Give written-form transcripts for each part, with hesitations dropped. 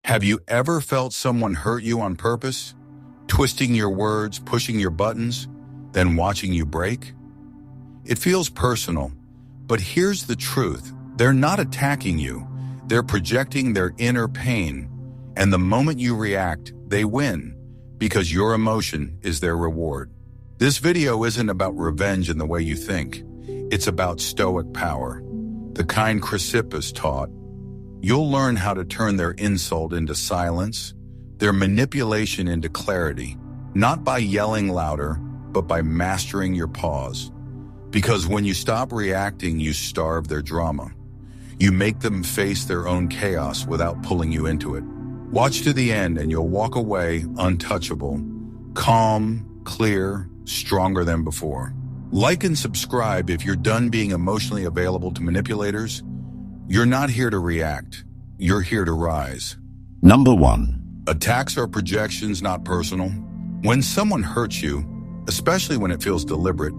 Have you ever felt someone hurt you on purpose? Twisting your words, pushing your buttons, then watching you break? It feels personal, but here's the truth. They're not attacking you. They're projecting their inner pain, and the moment you react, they win, because your emotion is their reward. This video isn't about revenge in the way you think. It's about Stoic power, the kind Chrysippus taught. You'll learn how to turn their insult into silence, their manipulation into clarity, not by yelling louder, but by mastering your pause. Because when you stop reacting, you starve their drama. You make them face their own chaos without pulling you into it. Watch to the end and you'll walk away untouchable, calm, clear, stronger than before. Like and subscribe if you're done being emotionally available to manipulators. You're not here to react. You're here to rise. Number 1. Attacks are projections, not personal. When someone hurts you, especially when it feels deliberate,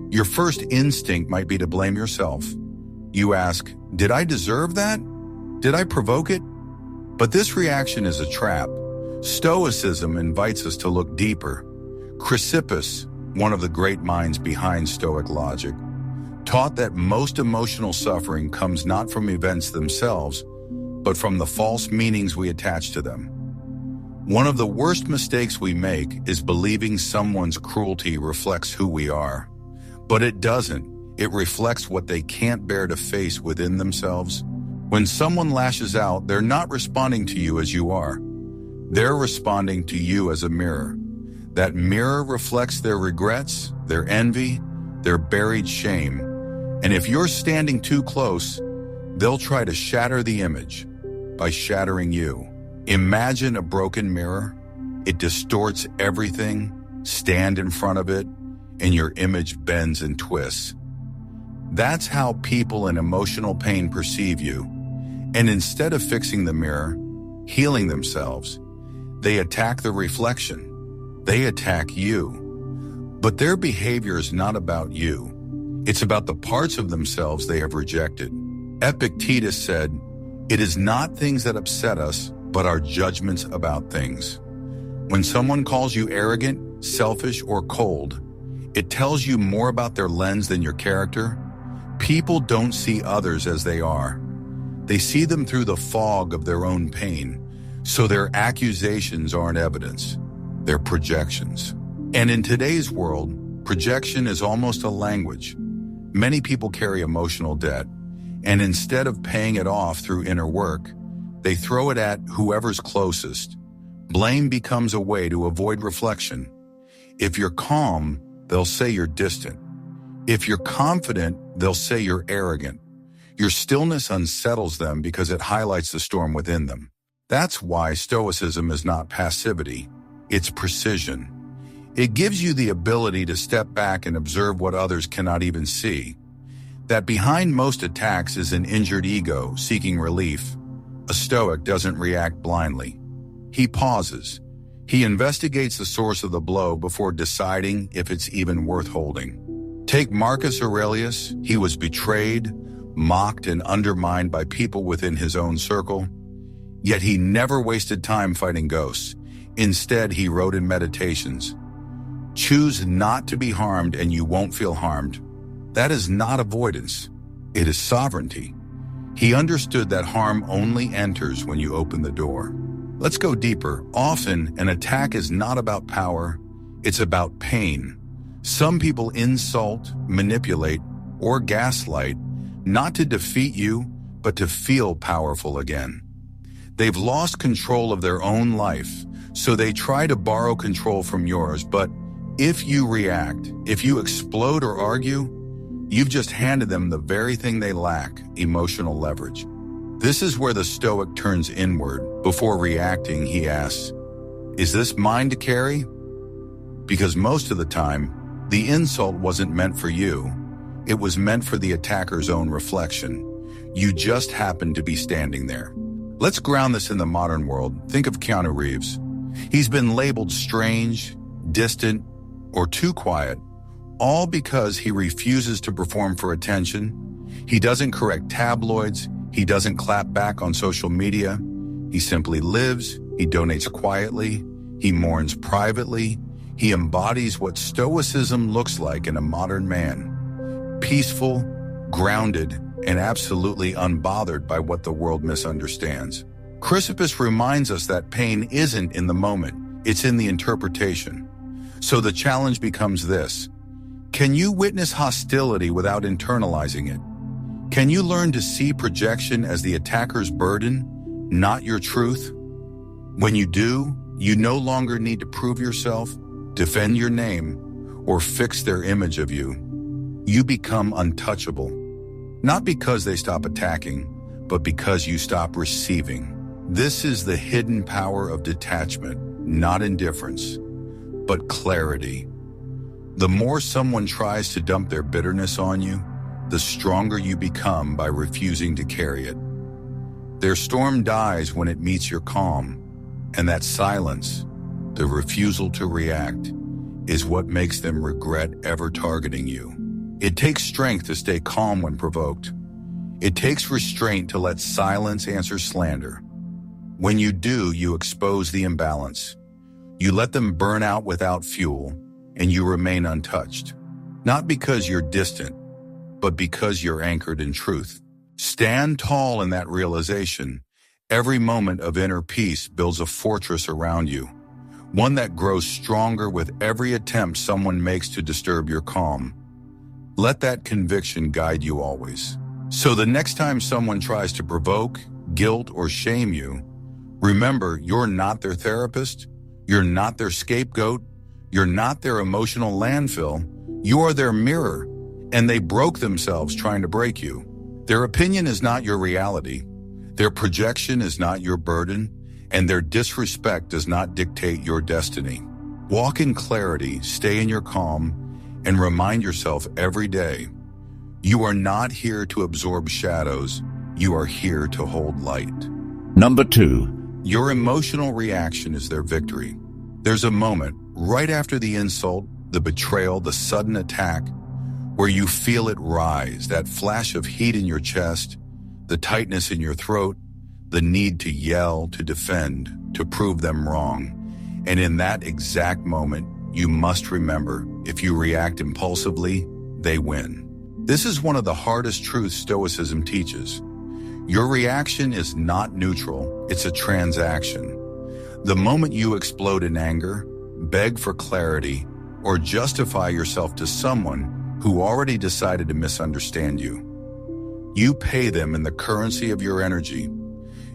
your first instinct might be to blame yourself. You ask, did I deserve that? Did I provoke it? But this reaction is a trap. Stoicism invites us to look deeper. Chrysippus, one of the great minds behind Stoic logic, taught that most emotional suffering comes not from events themselves, but from the false meanings we attach to them. One of the worst mistakes we make is believing someone's cruelty reflects who we are. But it doesn't. It reflects what they can't bear to face within themselves. When someone lashes out, they're not responding to you as you are. They're responding to you as a mirror. That mirror reflects their regrets, their envy, their buried shame. And if you're standing too close, they'll try to shatter the image by shattering you. Imagine a broken mirror. It distorts everything. Stand in front of it, and your image bends and twists. That's how people in emotional pain perceive you. And instead of fixing the mirror, healing themselves, they attack the reflection. They attack you. But their behavior is not about you. It's about the parts of themselves they have rejected. Epictetus said, "It is not things that upset us, but our judgments about things." When someone calls you arrogant, selfish, or cold, it tells you more about their lens than your character. People don't see others as they are. They see them through the fog of their own pain, so their accusations aren't evidence. They're projections. And in today's world, projection is almost a language. Many people carry emotional debt, and instead of paying it off through inner work, they throw it at whoever's closest. Blame becomes a way to avoid reflection. If you're calm, they'll say you're distant. If you're confident, they'll say you're arrogant. Your stillness unsettles them because it highlights the storm within them. That's why Stoicism is not passivity. It's precision. It gives you the ability to step back and observe what others cannot even see. That behind most attacks is an injured ego seeking relief. A Stoic doesn't react blindly. He pauses. He investigates the source of the blow before deciding if it's even worth holding. Take Marcus Aurelius. He was betrayed, mocked, and undermined by people within his own circle. Yet he never wasted time fighting ghosts. Instead, he wrote in Meditations, "Choose not to be harmed and you won't feel harmed." That is not avoidance. It is sovereignty. He understood that harm only enters when you open the door. Let's go deeper. Often, an attack is not about power. It's about pain. Some people insult, manipulate, or gaslight, not to defeat you, but to feel powerful again. They've lost control of their own life, so they try to borrow control from yours. But if you react, if you explode or argue, you've just handed them the very thing they lack, emotional leverage. This is where the Stoic turns inward. Before reacting, he asks, "Is this mine to carry?" Because most of the time, the insult wasn't meant for you. It was meant for the attacker's own reflection. You just happened to be standing there. Let's ground this in the modern world. Think of Keanu Reeves. He's been labeled strange, distant, or too quiet, all because he refuses to perform for attention. He doesn't correct tabloids. He doesn't clap back on social media. He simply lives, he donates quietly, he mourns privately, he embodies what Stoicism looks like in a modern man. Peaceful, grounded, and absolutely unbothered by what the world misunderstands. Chrysippus reminds us that pain isn't in the moment, it's in the interpretation. So the challenge becomes this: can you witness hostility without internalizing it? Can you learn to see projection as the attacker's burden, not your truth? When you do, you no longer need to prove yourself, defend your name, or fix their image of you. You become untouchable. Not because they stop attacking, but because you stop receiving. This is the hidden power of detachment, not indifference, but clarity. The more someone tries to dump their bitterness on you, the stronger you become by refusing to carry it. Their storm dies when it meets your calm, and that silence, the refusal to react, is what makes them regret ever targeting you. It takes strength to stay calm when provoked. It takes restraint to let silence answer slander. When you do, you expose the imbalance. You let them burn out without fuel, and you remain untouched. Not because you're distant, but because you're anchored in truth. Stand tall in that realization. Every moment of inner peace builds a fortress around you, one that grows stronger with every attempt someone makes to disturb your calm. Let that conviction guide you always. So the next time someone tries to provoke, guilt, or shame you, remember you're not their therapist, you're not their scapegoat, you're not their emotional landfill, you are their mirror, and they broke themselves trying to break you. Their opinion is not your reality, their projection is not your burden, and their disrespect does not dictate your destiny. Walk in clarity, stay in your calm, and remind yourself every day, you are not here to absorb shadows, you are here to hold light. Number 2. Your emotional reaction is their victory. There's a moment, right after the insult, the betrayal, the sudden attack, where you feel it rise, that flash of heat in your chest, the tightness in your throat, the need to yell, to defend, to prove them wrong. And in that exact moment, you must remember, if you react impulsively, they win. This is one of the hardest truths Stoicism teaches. Your reaction is not neutral, it's a transaction. The moment you explode in anger, beg for clarity, or justify yourself to someone who already decided to misunderstand you, you pay them in the currency of your energy.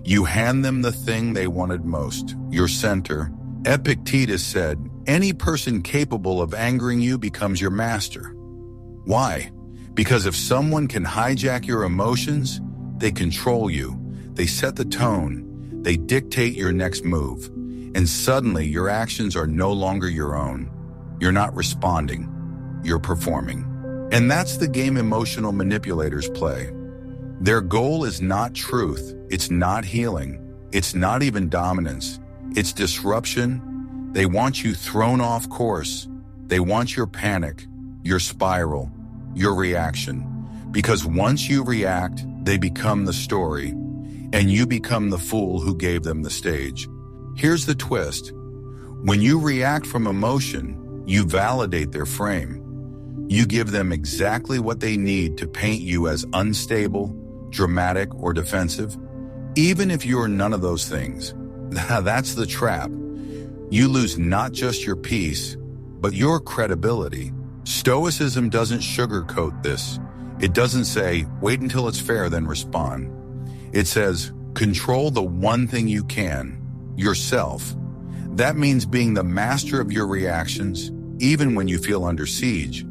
You hand them the thing they wanted most, your center. Epictetus said, any person capable of angering you becomes your master. Why? Because if someone can hijack your emotions, they control you, they set the tone, they dictate your next move, and suddenly your actions are no longer your own. You're not responding, you're performing. And that's the game emotional manipulators play. Their goal is not truth, it's not healing, it's not even dominance, it's disruption. They want you thrown off course. They want your panic, your spiral, your reaction. Because once you react, they become the story, and you become the fool who gave them the stage. Here's the twist. When you react from emotion, you validate their frame. You give them exactly what they need to paint you as unstable, dramatic, or defensive, even if you're none of those things. That's the trap. You lose not just your peace, but your credibility. Stoicism doesn't sugarcoat this. It doesn't say, wait until it's fair, then respond. It says, control the one thing you can, yourself. That means being the master of your reactions, even when you feel under siege.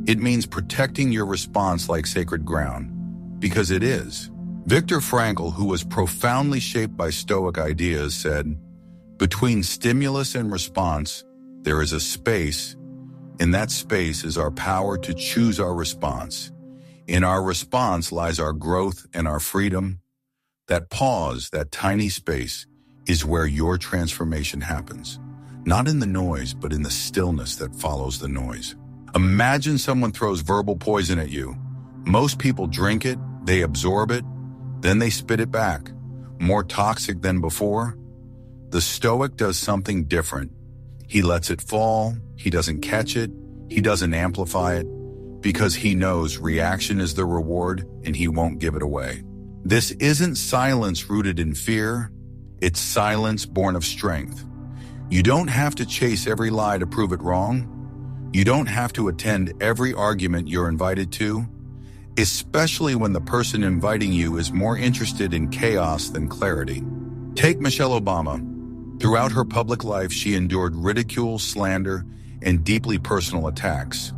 It means protecting your response like sacred ground, because it is. Viktor Frankl, who was profoundly shaped by Stoic ideas, said, between stimulus and response, there is a space. In that space is our power to choose our response. In our response lies our growth and our freedom. That pause, that tiny space, is where your transformation happens. Not in the noise, but in the stillness that follows the noise. Imagine someone throws verbal poison at you. Most people drink it, they absorb it, then they spit it back. more toxic than before? The Stoic does something different. He lets it fall, he doesn't catch it, he doesn't amplify it, because he knows reaction is the reward and he won't give it away. This isn't silence rooted in fear, it's silence born of strength. You don't have to chase every lie to prove it wrong. You don't have to attend every argument you're invited to, especially when the person inviting you is more interested in chaos than clarity. Take Michelle Obama. Throughout her public life, she endured ridicule, slander, and deeply personal attacks.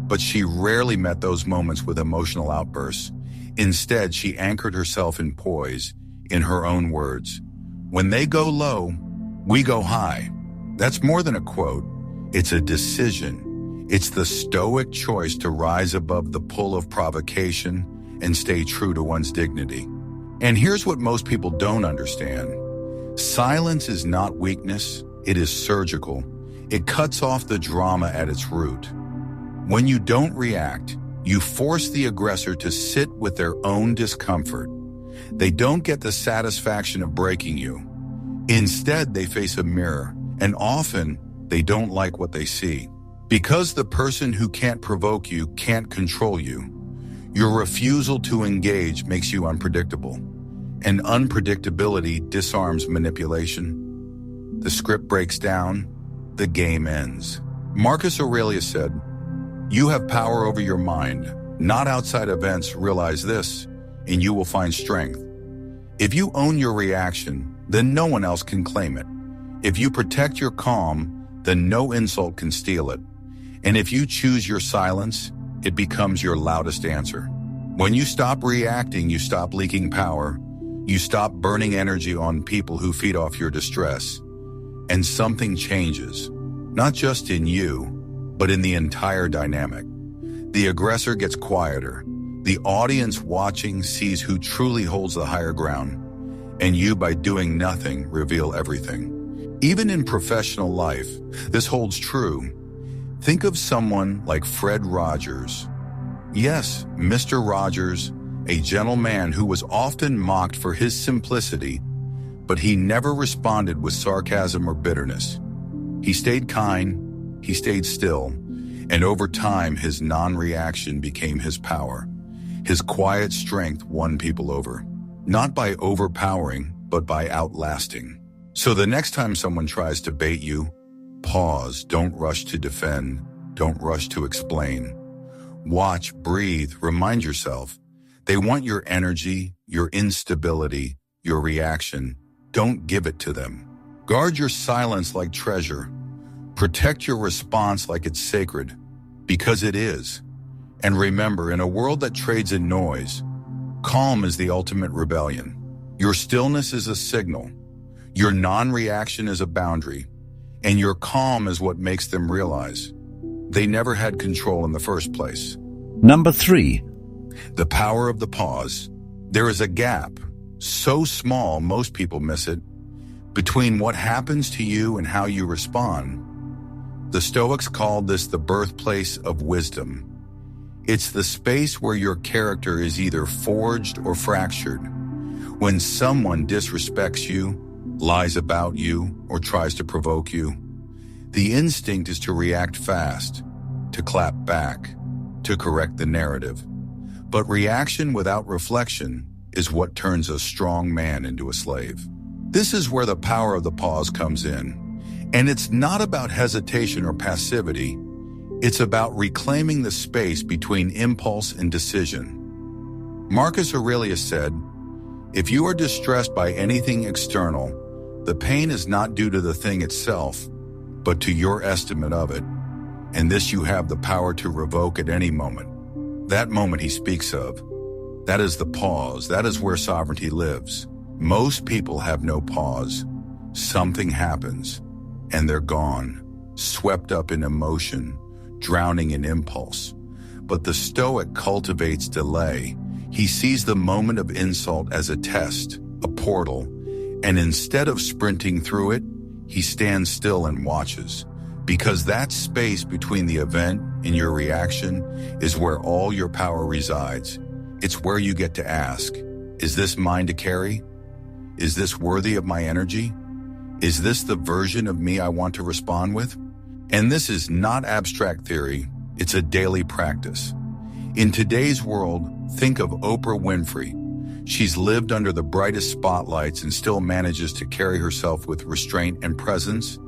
But she rarely met those moments with emotional outbursts. Instead, she anchored herself in poise, in her own words. When they go low, we go high. That's more than a quote. It's a decision. It's the Stoic choice to rise above the pull of provocation and stay true to one's dignity. And here's what most people don't understand. Silence is not weakness, it is surgical. It cuts off the drama at its root. When you don't react, you force the aggressor to sit with their own discomfort. They don't get the satisfaction of breaking you. Instead, they face a mirror, and often they don't like what they see. Because the person who can't provoke you can't control you, your refusal to engage makes you unpredictable. And unpredictability disarms manipulation. The script breaks down, the game ends. Marcus Aurelius said, "You have power over your mind, not outside events. Realize this, and you will find strength." If you own your reaction, then no one else can claim it. If you protect your calm, then no insult can steal it. And if you choose your silence, it becomes your loudest answer. When you stop reacting, you stop leaking power. You stop burning energy on people who feed off your distress. And something changes, not just in you, but in the entire dynamic. The aggressor gets quieter. The audience watching sees who truly holds the higher ground. And you, by doing nothing, reveal everything. Even in professional life, this holds true. Think of someone like Fred Rogers. Yes, Mr. Rogers, a gentleman who was often mocked for his simplicity, but he never responded with sarcasm or bitterness. He stayed kind, he stayed still, and over time his non-reaction became his power. His quiet strength won people over, not by overpowering, but by outlasting. So the next time someone tries to bait you, pause, don't rush to defend, don't rush to explain. Watch, breathe, remind yourself. They want your energy, your instability, your reaction. Don't give it to them. Guard your silence like treasure. Protect your response like it's sacred, because it is. And remember, in a world that trades in noise, calm is the ultimate rebellion. Your stillness is a signal. Your non-reaction is a boundary. And your calm is what makes them realize they never had control in the first place. Number 3. The power of the pause. There is a gap, so small most people miss it, between what happens to you and how you respond. The Stoics called this the birthplace of wisdom. It's the space where your character is either forged or fractured. When someone disrespects you, lies about you, or tries to provoke you, the instinct is to react fast, to clap back, to correct the narrative. But reaction without reflection is what turns a strong man into a slave. This is where the power of the pause comes in. And it's not about hesitation or passivity. It's about reclaiming the space between impulse and decision. Marcus Aurelius said, "If you are distressed by anything external, the pain is not due to the thing itself, but to your estimate of it. And this you have the power to revoke at any moment." That moment he speaks of, that is the pause. That is where sovereignty lives. Most people have no pause. Something happens, and they're gone, swept up in emotion, drowning in impulse. But the Stoic cultivates delay. He sees the moment of insult as a test, a portal, and instead of sprinting through it, he stands still and watches. Because that space between the event and your reaction is where all your power resides. It's where you get to ask, is this mine to carry? Is this worthy of my energy? Is this the version of me I want to respond with? And this is not abstract theory, it's a daily practice. In today's world, think of Oprah Winfrey. She's lived under the brightest spotlights and still manages to carry herself with restraint and presence.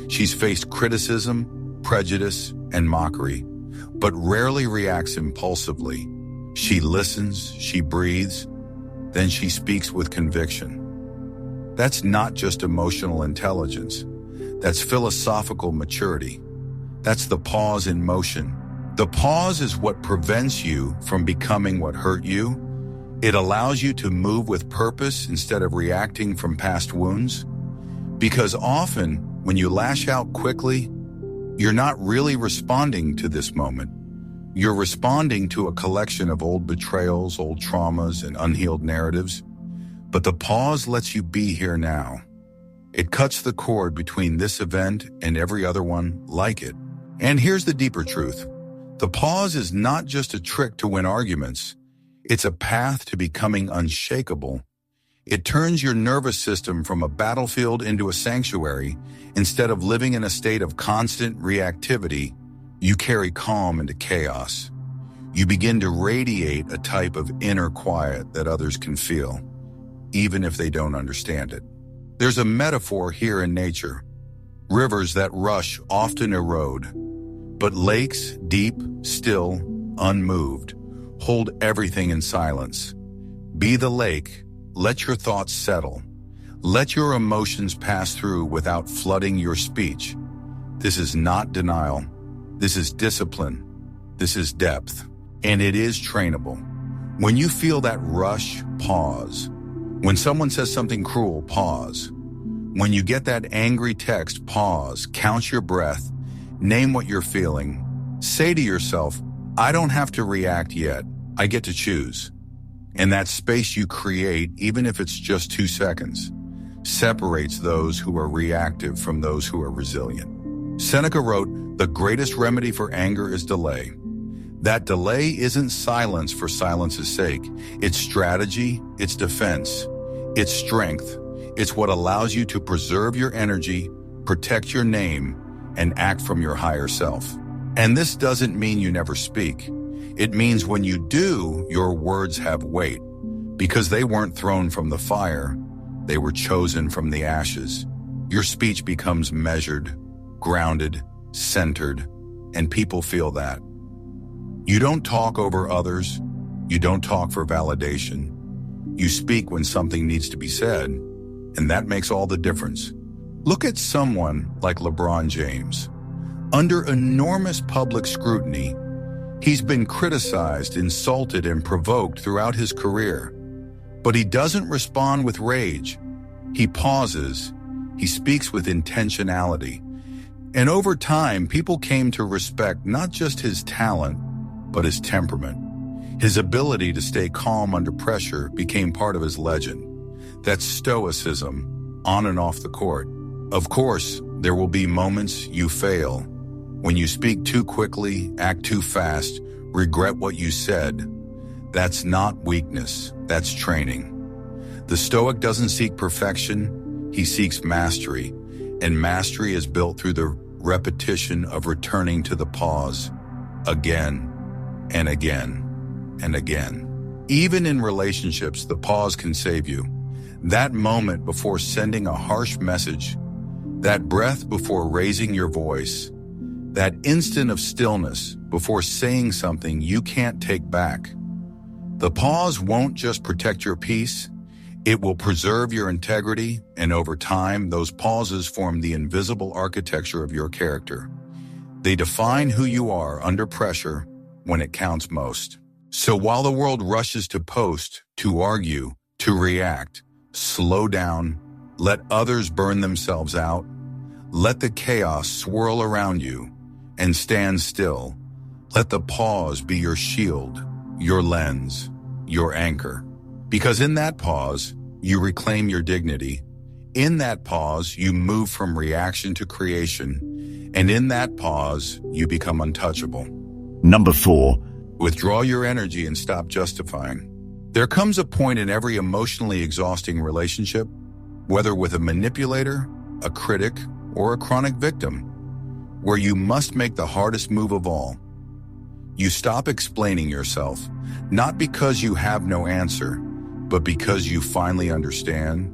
She's faced criticism, prejudice, and mockery, but rarely reacts impulsively. She listens, she breathes, then she speaks with conviction. That's not just emotional intelligence. That's philosophical maturity. That's the pause in motion. The pause is what prevents you from becoming what hurt you. It allows you to move with purpose instead of reacting from past wounds. Because often, when you lash out quickly, you're not really responding to this moment. You're responding to a collection of old betrayals, old traumas, and unhealed narratives. But the pause lets you be here now. It cuts the cord between this event and every other one like it. And here's the deeper truth. The pause is not just a trick to win arguments. It's a path to becoming unshakable. It turns your nervous system from a battlefield into a sanctuary. Instead of living in a state of constant reactivity, you carry calm into chaos. You begin to radiate a type of inner quiet that others can feel, even if they don't understand it. There's a metaphor here in nature. Rivers that rush often erode, but lakes, deep, still, unmoved, hold everything in silence. Be the lake, let your thoughts settle. Let your emotions pass through without flooding your speech. This is not denial. This is discipline. This is depth. And it is trainable. When you feel that rush, pause. When someone says something cruel, pause. When you get that angry text, pause. Count your breath. Name what you're feeling. Say to yourself, I don't have to react yet. I get to choose. And that space you create, even if it's just 2 seconds, separates those who are reactive from those who are resilient. Seneca wrote, "The greatest remedy for anger is delay." That delay isn't silence for silence's sake. It's strategy, it's defense, it's strength. It's what allows you to preserve your energy, protect your name, and act from your higher self. And this doesn't mean you never speak. It means when you do, your words have weight, because they weren't thrown from the fire, they were chosen from the ashes. Your speech becomes measured, grounded, centered, and people feel that. You don't talk over others. You don't talk for validation. You speak when something needs to be said, and that makes all the difference. Look at someone like LeBron James. Under enormous public scrutiny, he's been criticized, insulted, and provoked throughout his career. But he doesn't respond with rage. He pauses. He speaks with intentionality. And over time, people came to respect not just his talent, but his temperament. His ability to stay calm under pressure became part of his legend. That's Stoicism, on and off the court. Of course, there will be moments you fail. When you speak too quickly, act too fast, regret what you said. That's not weakness, that's training. The Stoic doesn't seek perfection, he seeks mastery. And mastery is built through the repetition of returning to the pause, again and again and again. Even in relationships, the pause can save you. That moment before sending a harsh message, that breath before raising your voice, that instant of stillness before saying something you can't take back. The pause won't just protect your peace, it will preserve your integrity, and over time, those pauses form the invisible architecture of your character. They define who you are under pressure when it counts most. So while the world rushes to post, to argue, to react, slow down, let others burn themselves out, let the chaos swirl around you, and stand still. Let the pause be your shield, your lens, your anchor. Because in that pause, you reclaim your dignity. In that pause, you move from reaction to creation. And in that pause, you become untouchable. Number 4. Withdraw your energy and stop justifying. There comes a point in every emotionally exhausting relationship whether with a manipulator, a critic, or a chronic victim, where you must make the hardest move of all. You stop explaining yourself, not because you have no answer, but because you finally understand.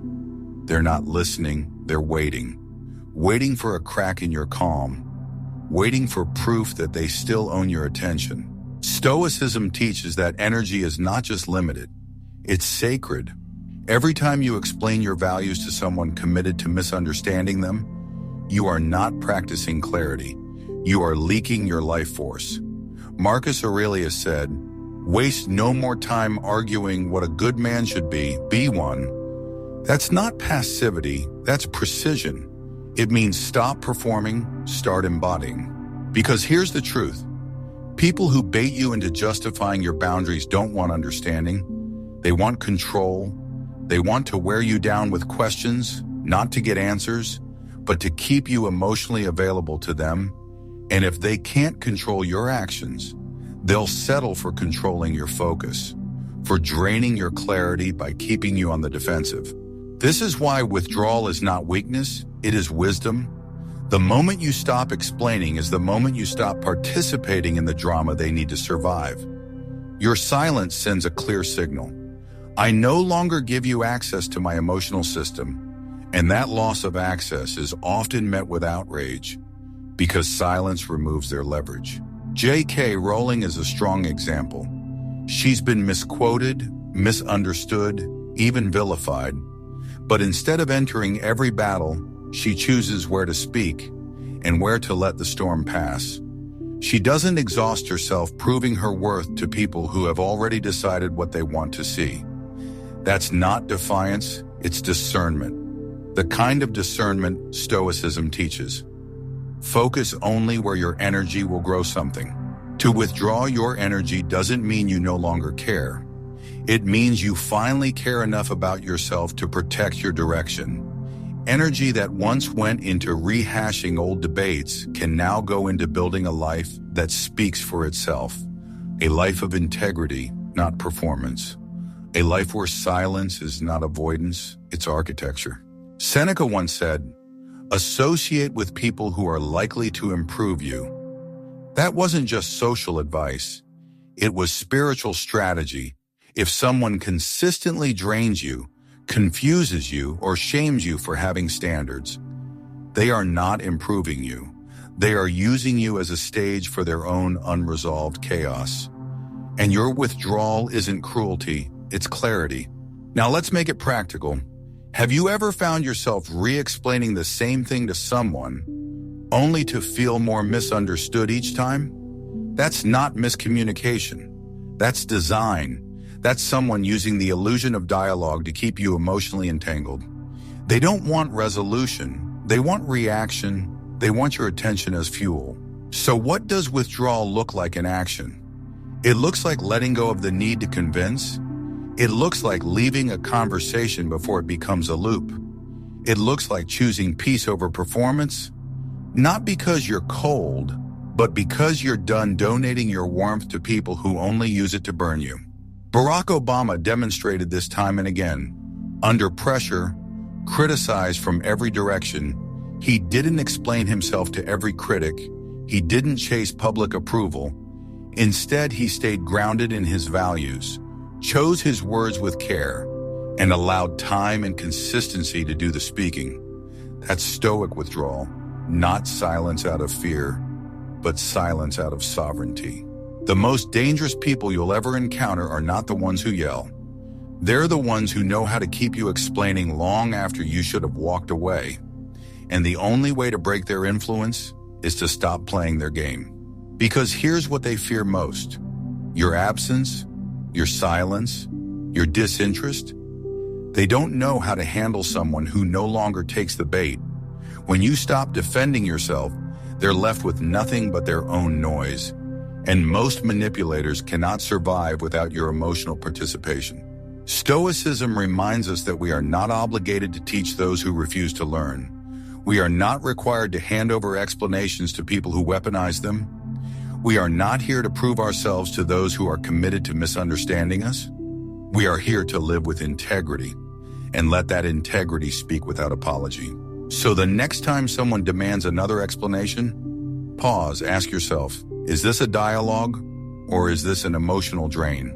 They're not listening, they're waiting for a crack in your calm, waiting for proof that they still own your attention. Stoicism teaches that energy is not just limited, it's sacred. Every time you explain your values to someone committed to misunderstanding them, you are not practicing clarity. You are leaking your life force. Marcus Aurelius said, "Waste no more time arguing what a good man should be one." That's not passivity, that's precision. It means stop performing, start embodying. Because here's the truth. People who bait you into justifying your boundaries don't want understanding. They want control. They want to wear you down with questions, not to get answers, but to keep you emotionally available to them. And if they can't control your actions, they'll settle for controlling your focus, for draining your clarity by keeping you on the defensive. This is why withdrawal is not weakness, it is wisdom. The moment you stop explaining is the moment you stop participating in the drama they need to survive. Your silence sends a clear signal. I no longer give you access to my emotional system, and that loss of access is often met with outrage because silence removes their leverage. J.K. Rowling is a strong example. She's been misquoted, misunderstood, even vilified. But instead of entering every battle, she chooses where to speak and where to let the storm pass. She doesn't exhaust herself proving her worth to people who have already decided what they want to see. That's not defiance, it's discernment. The kind of discernment Stoicism teaches. Focus only where your energy will grow something. To withdraw your energy doesn't mean you no longer care. It means you finally care enough about yourself to protect your direction. Energy that once went into rehashing old debates can now go into building a life that speaks for itself. A life of integrity, not performance. A life where silence is not avoidance, it's architecture. Seneca once said, "Associate with people who are likely to improve you." That wasn't just social advice. It was spiritual strategy. If someone consistently drains you, confuses you, or shames you for having standards, they are not improving you. They are using you as a stage for their own unresolved chaos. And your withdrawal isn't cruelty, it's clarity. Now let's make it practical. Have you ever found yourself re-explaining the same thing to someone, only to feel more misunderstood each time? That's not miscommunication. That's design. That's someone using the illusion of dialogue to keep you emotionally entangled. They don't want resolution. They want reaction. They want your attention as fuel. So what does withdrawal look like in action? It looks like letting go of the need to convince. It looks like leaving a conversation before it becomes a loop. It looks like choosing peace over performance, not because you're cold, but because you're done donating your warmth to people who only use it to burn you. Barack Obama demonstrated this time and again. Under pressure, criticized from every direction, he didn't explain himself to every critic. He didn't chase public approval. Instead, he stayed grounded in his values, chose his words with care, and allowed time and consistency to do the speaking. That's Stoic withdrawal, not silence out of fear, but silence out of sovereignty. The most dangerous people you'll ever encounter are not the ones who yell. They're the ones who know how to keep you explaining long after you should have walked away. And the only way to break their influence is to stop playing their game. Because here's what they fear most: your absence, your silence, your disinterest. They don't know how to handle someone who no longer takes the bait. When you stop defending yourself, they're left with nothing but their own noise. And most manipulators cannot survive without your emotional participation. Stoicism reminds us that we are not obligated to teach those who refuse to learn. We are not required to hand over explanations to people who weaponize them. We are not here to prove ourselves to those who are committed to misunderstanding us. We are here to live with integrity. and let that integrity speak without apology. So the next time someone demands another explanation, pause, ask yourself, is this a dialogue or is this an emotional drain?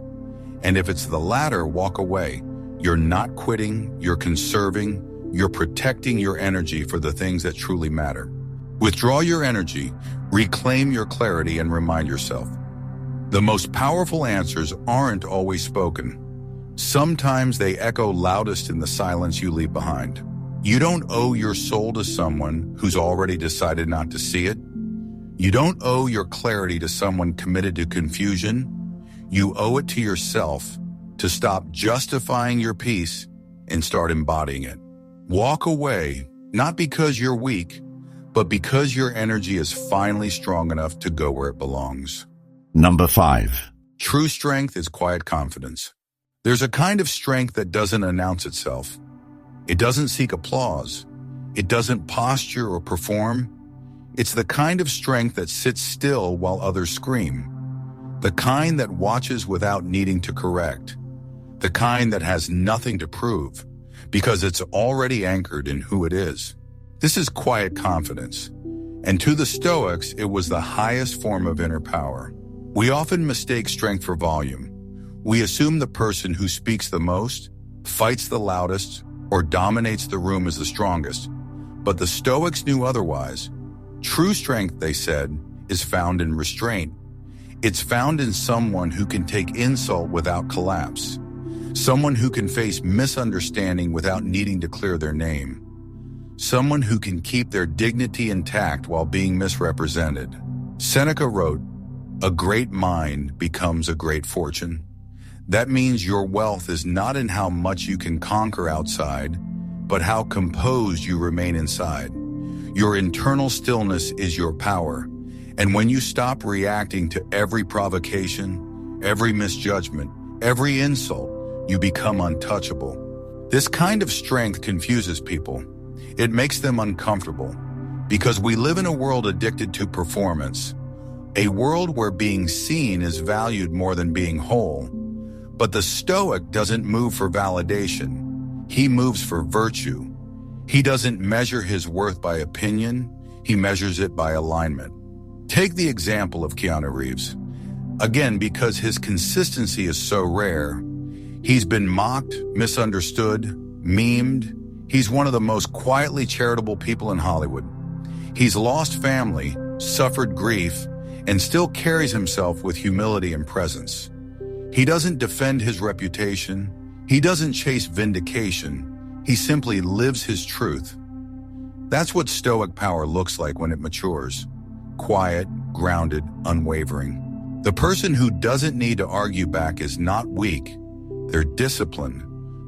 And if it's the latter, walk away. You're not quitting, you're conserving, you're protecting your energy for the things that truly matter. Withdraw your energy, reclaim your clarity, and remind yourself. The most powerful answers aren't always spoken. Sometimes they echo loudest in the silence you leave behind. You don't owe your soul to someone who's already decided not to see it. You don't owe your clarity to someone committed to confusion. You owe it to yourself to stop justifying your peace and start embodying it. Walk away, not because you're weak, but because your energy is finally strong enough to go where it belongs. Number 5. True strength is quiet confidence. There's a kind of strength that doesn't announce itself. It doesn't seek applause. It doesn't posture or perform. It's the kind of strength that sits still while others scream. The kind that watches without needing to correct. The kind that has nothing to prove, because it's already anchored in who it is. This is quiet confidence. And to the Stoics, it was the highest form of inner power. We often mistake strength for volume. We assume the person who speaks the most, fights the loudest, or dominates the room is the strongest. But the Stoics knew otherwise. True strength, they said, is found in restraint. It's found in someone who can take insult without collapse. Someone who can face misunderstanding without needing to clear their name. Someone who can keep their dignity intact while being misrepresented. Seneca wrote, "A great mind becomes a great fortune." That means your wealth is not in how much you can conquer outside, but how composed you remain inside. Your internal stillness is your power. And when you stop reacting to every provocation, every misjudgment, every insult, you become untouchable. This kind of strength confuses people. It makes them uncomfortable because we live in a world addicted to performance, a world where being seen is valued more than being whole. But the Stoic doesn't move for validation. He moves for virtue. He doesn't measure his worth by opinion. He measures it by alignment. Take the example of Keanu Reeves. Again, because his consistency is so rare, he's been mocked, misunderstood, memed. He's one of the most quietly charitable people in Hollywood. He's lost family, suffered grief, and still carries himself with humility and presence. He doesn't defend his reputation. He doesn't chase vindication. He simply lives his truth. That's what Stoic power looks like when it matures. Quiet, grounded, unwavering. The person who doesn't need to argue back is not weak. They're disciplined.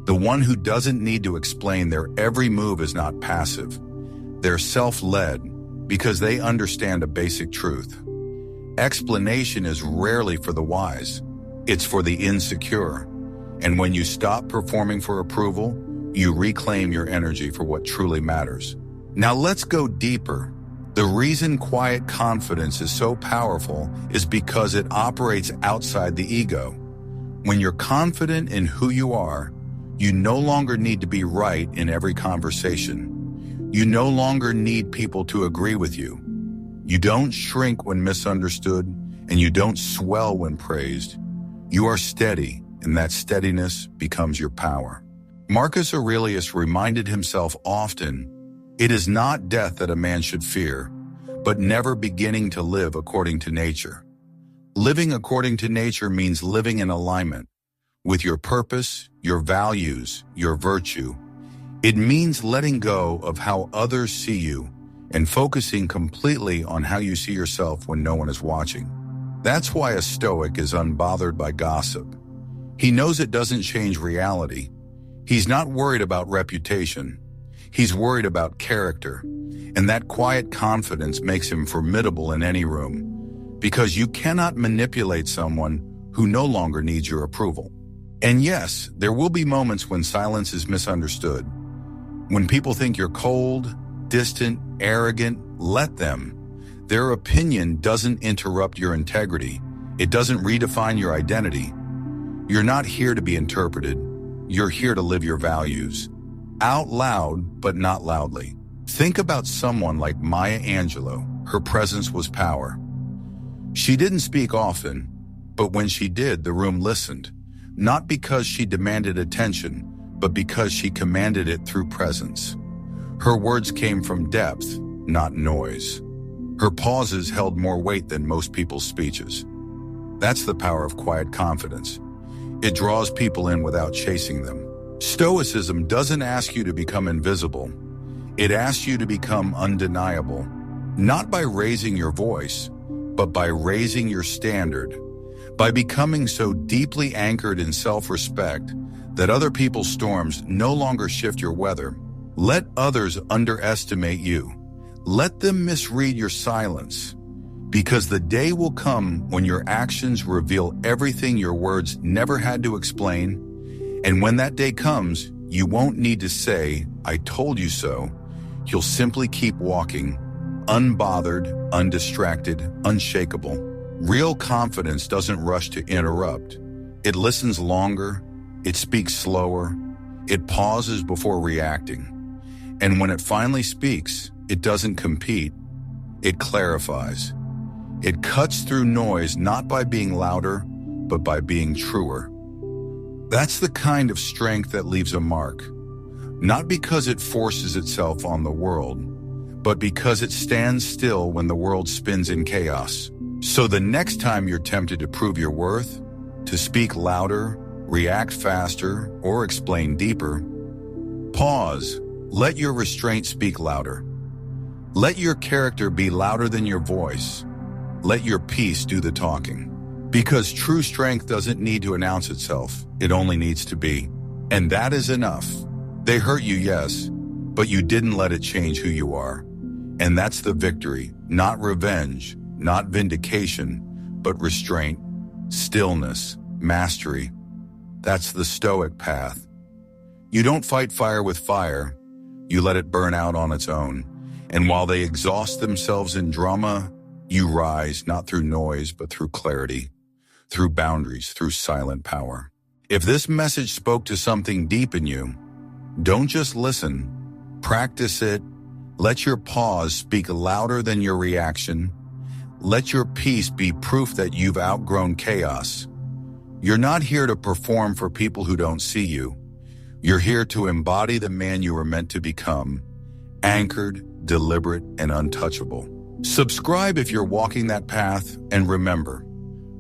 The one who doesn't need to explain their every move is not passive. They're self-led because they understand a basic truth. Explanation is rarely for the wise. It's for the insecure. And when you stop performing for approval, you reclaim your energy for what truly matters. Now let's go deeper. The reason quiet confidence is so powerful is because it operates outside the ego. When you're confident in who you are, you no longer need to be right in every conversation. You no longer need people to agree with you. You don't shrink when misunderstood, and you don't swell when praised. You are steady, and that steadiness becomes your power. Marcus Aurelius reminded himself often, "It is not death that a man should fear, but never beginning to live according to nature." Living according to nature means living in alignment with your purpose, your values, your virtue. It means letting go of how others see you and focusing completely on how you see yourself when no one is watching. That's why a Stoic is unbothered by gossip. He knows it doesn't change reality. He's not worried about reputation. He's worried about character. And that quiet confidence makes him formidable in any room, because you cannot manipulate someone who no longer needs your approval. And yes, there will be moments when silence is misunderstood. When people think you're cold, distant, arrogant, let them. Their opinion doesn't interrupt your integrity. It doesn't redefine your identity. You're not here to be interpreted. You're here to live your values. Out loud, but not loudly. Think about someone like Maya Angelou. Her presence was power. She didn't speak often, but when she did, the room listened, not because she demanded attention, but because she commanded it through presence. Her words came from depth, not noise. Her pauses held more weight than most people's speeches. That's the power of quiet confidence. It draws people in without chasing them. Stoicism doesn't ask you to become invisible. It asks you to become undeniable, not by raising your voice, but by raising your standard, by becoming so deeply anchored in self-respect that other people's storms no longer shift your weather. Let others underestimate you. Let them misread your silence, because the day will come when your actions reveal everything your words never had to explain. And when that day comes, you won't need to say, "I told you so." You'll simply keep walking, unbothered, undistracted, unshakable. Real confidence doesn't rush to interrupt. It listens longer, it speaks slower, it pauses before reacting. And when it finally speaks, it doesn't compete, it clarifies. It cuts through noise not by being louder, but by being truer. That's the kind of strength that leaves a mark, not because it forces itself on the world, but because it stands still when the world spins in chaos. So the next time you're tempted to prove your worth, to speak louder, react faster, or explain deeper, pause. Let your restraint speak louder. Let your character be louder than your voice. Let your peace do the talking. Because true strength doesn't need to announce itself, it only needs to be. And that is enough. They hurt you, yes, but you didn't let it change who you are. And that's the victory, not revenge, not vindication, but restraint, stillness, mastery. That's the Stoic path. You don't fight fire with fire, you let it burn out on its own. And while they exhaust themselves in drama, you rise not through noise, but through clarity, through boundaries, through silent power. If this message spoke to something deep in you, don't just listen, practice it. Let your pause speak louder than your reaction. Let your peace be proof that you've outgrown chaos. You're not here to perform for people who don't see you. You're here to embody the man you were meant to become, anchored, deliberate, and untouchable. Subscribe if you're walking that path, and remember,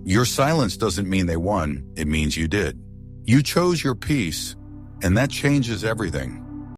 your silence doesn't mean they won, it means you did. You chose your peace, and that changes everything.